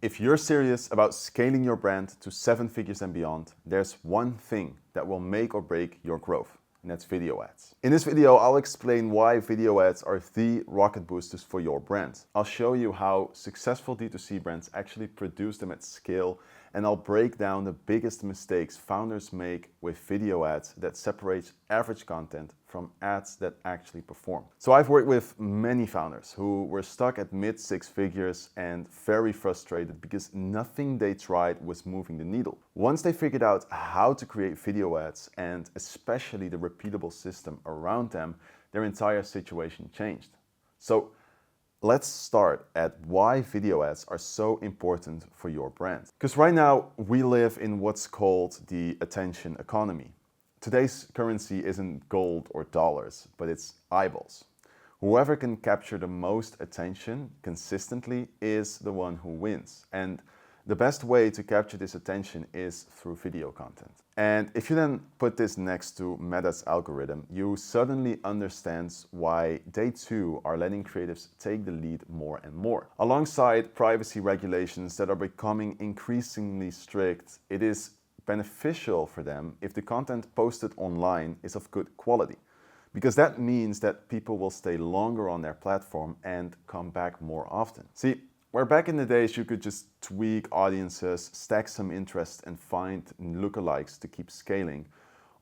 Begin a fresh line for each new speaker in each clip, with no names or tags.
If you're serious about scaling your brand to 7 figures and beyond, there's one thing that will make or break your growth, and that's video ads. In this video, I'll explain why video ads are the rocket boosters for your brand. I'll show you how successful D2C brands actually produce them at scale, and I'll break down the biggest mistakes founders make with video ads that separates average content from ads that actually perform. So I've worked with many founders who were stuck at mid 6 figures and very frustrated because nothing they tried was moving the needle. Once they figured out how to create video ads and especially the repeatable system around them, their entire situation changed. So let's start at why video ads are so important for your brand. Because right now we live in what's called the attention economy. Today's currency isn't gold or dollars, but it's eyeballs. Whoever can capture the most attention consistently is the one who wins. And the best way to capture this attention is through video content. And if you then put this next to Meta's algorithm, you suddenly understand why they too are letting creatives take the lead more and more. Alongside privacy regulations that are becoming increasingly strict, it is beneficial for them if the content posted online is of good quality, because that means that people will stay longer on their platform and come back more often. See, where back in the days you could just tweak audiences, stack some interest and find lookalikes to keep scaling,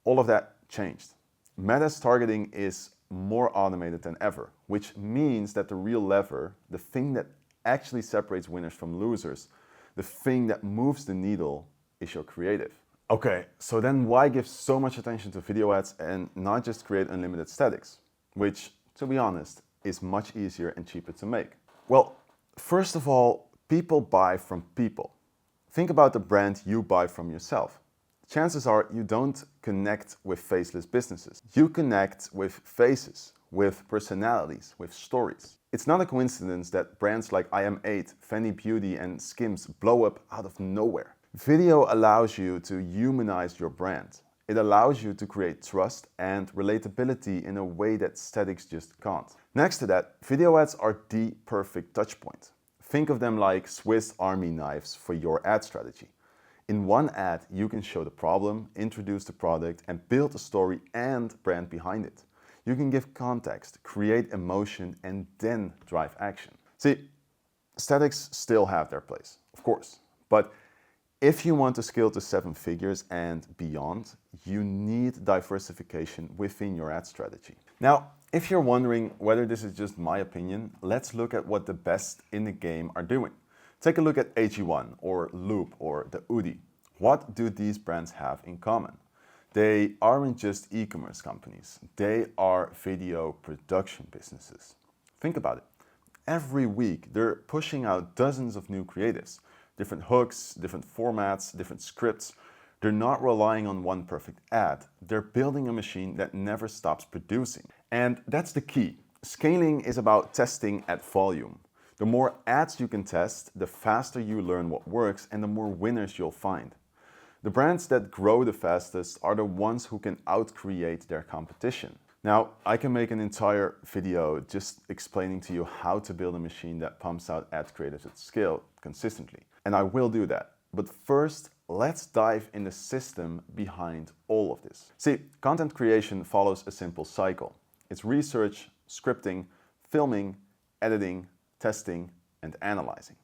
all of that changed. Meta's targeting is more automated than ever, which means that the real lever, the thing that actually separates winners from losers, the thing that moves the needle, is your creative. Okay, so then why give so much attention to video ads and not just create unlimited statics, which, to be honest, is much easier and cheaper to make? Well, first of all, people buy from people. Think about the brand you buy from yourself. Chances are you don't connect with faceless businesses. You connect with faces, with personalities, with stories. It's not a coincidence that brands like IM8, Fenty Beauty and Skims blow up out of nowhere. Video allows you to humanize your brand. It allows you to create trust and relatability in a way that statics just can't. Next to that, video ads are the perfect touchpoint. Think of them like Swiss Army knives for your ad strategy. In one ad, you can show the problem, introduce the product, and build a story and brand behind it. You can give context, create emotion, and then drive action. See, statics still have their place, of course, but if you want to scale to 7 figures and beyond, you need diversification within your ad strategy. Now, if you're wondering whether this is just my opinion, let's look at what the best in the game are doing. Take a look at AG1 or Loop or the Udi. What do these brands have in common? They aren't just e-commerce companies, they are video production businesses. Think about it. Every week they're pushing out dozens of new creatives. Different hooks, different formats, different scripts. They're not relying on one perfect ad. They're building a machine that never stops producing. And that's the key. Scaling is about testing at volume. The more ads you can test, the faster you learn what works and the more winners you'll find. The brands that grow the fastest are the ones who can out-create their competition. Now, I can make an entire video just explaining to you how to build a machine that pumps out ad creatives at scale consistently. And I will do that. But first, let's dive in the system behind all of this. See, content creation follows a simple cycle. It's research, scripting, filming, editing, testing, and analyzing.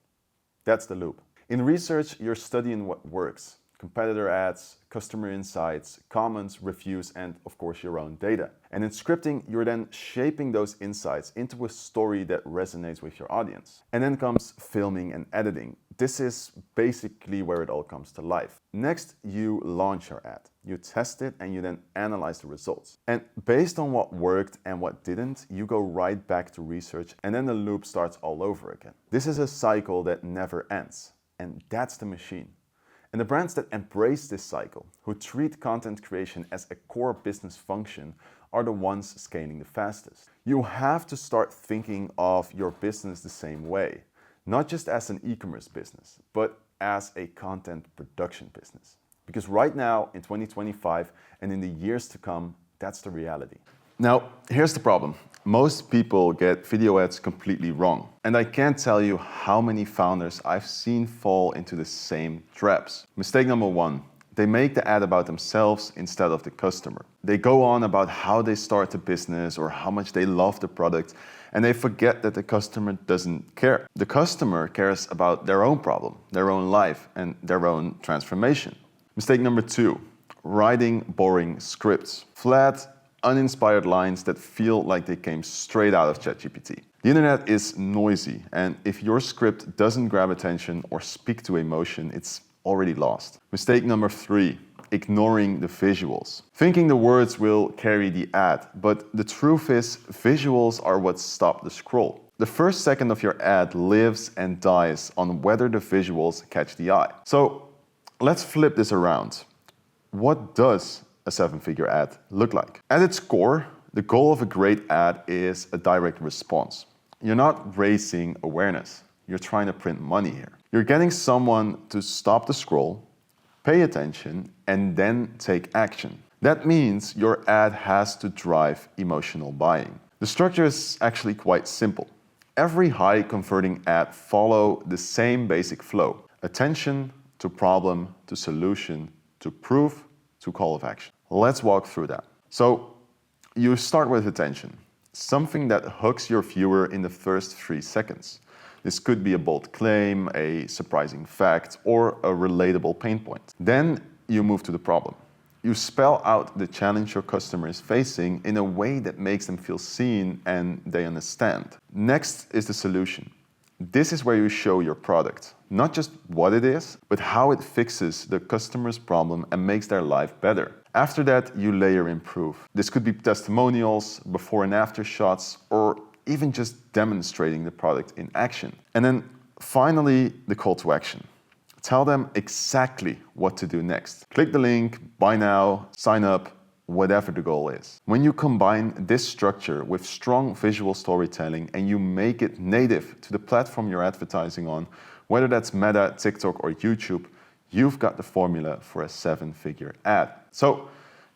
That's the loop. In research, you're studying what works. Competitor ads, customer insights, comments, reviews, and of course your own data. And in scripting, you're then shaping those insights into a story that resonates with your audience. And then comes filming and editing. This is basically where it all comes to life. Next, you launch your ad. You test it and you then analyze the results. And based on what worked and what didn't, you go right back to research and then the loop starts all over again. This is a cycle that never ends. And that's the machine. And the brands that embrace this cycle, who treat content creation as a core business function, are the ones scaling the fastest. You have to start thinking of your business the same way, not just as an e-commerce business, but as a content production business. Because right now, in 2025 and in the years to come, that's the reality. Now, here's the problem. Most people get video ads completely wrong. And I can't tell you how many founders I've seen fall into the same traps. Mistake number one, they make the ad about themselves instead of the customer. They go on about how they start a business or how much they love the product, and they forget that the customer doesn't care. The customer cares about their own problem, their own life, and their own transformation. Mistake number two, writing boring scripts. Flat, uninspired lines that feel like they came straight out of ChatGPT. The internet is noisy, and if your script doesn't grab attention or speak to emotion, it's already lost. Mistake number three, ignoring the visuals. Thinking the words will carry the ad, but the truth is, visuals are what stop the scroll. The first second of your ad lives and dies on whether the visuals catch the eye. So let's flip this around. What does a seven-figure ad look like? At its core, the goal of a great ad is a direct response. You're not raising awareness. You're trying to print money here. You're getting someone to stop the scroll, pay attention, and then take action. That means your ad has to drive emotional buying. The structure is actually quite simple. Every high-converting ad follows the same basic flow. Attention to problem to solution to proof to call of action. Let's walk through that. So you start with attention, something that hooks your viewer in the first 3 seconds. This could be a bold claim, a surprising fact, or a relatable pain point. Then you move to the problem. You spell out the challenge your customer is facing in a way that makes them feel seen and they understand. Next is the solution. This is where you show your product, not just what it is, but how it fixes the customer's problem and makes their life better. After that, you layer in proof. This could be testimonials, before and after shots, or even just demonstrating the product in action. And then finally, the call to action. Tell them exactly what to do next. Click the link, buy now, sign up, whatever the goal is. When you combine this structure with strong visual storytelling and you make it native to the platform you're advertising on, whether that's Meta, TikTok, or YouTube, you've got the formula for a seven-figure ad. So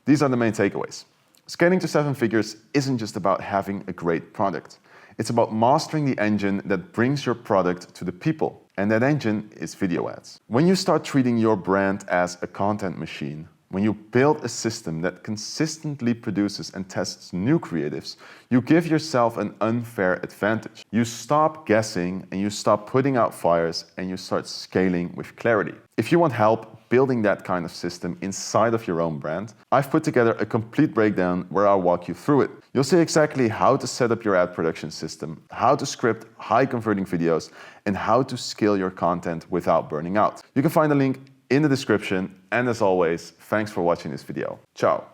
these are the main takeaways. Scaling to seven figures isn't just about having a great product. It's about mastering the engine that brings your product to the people. And that engine is video ads. When you start treating your brand as a content machine, when you build a system that consistently produces and tests new creatives, you give yourself an unfair advantage. You stop guessing and you stop putting out fires and you start scaling with clarity. If you want help building that kind of system inside of your own brand, I've put together a complete breakdown where I'll walk you through it. You'll see exactly how to set up your ad production system, how to script high-converting videos, and how to scale your content without burning out. You can find the link in the description, and as always, thanks for watching this video. Ciao.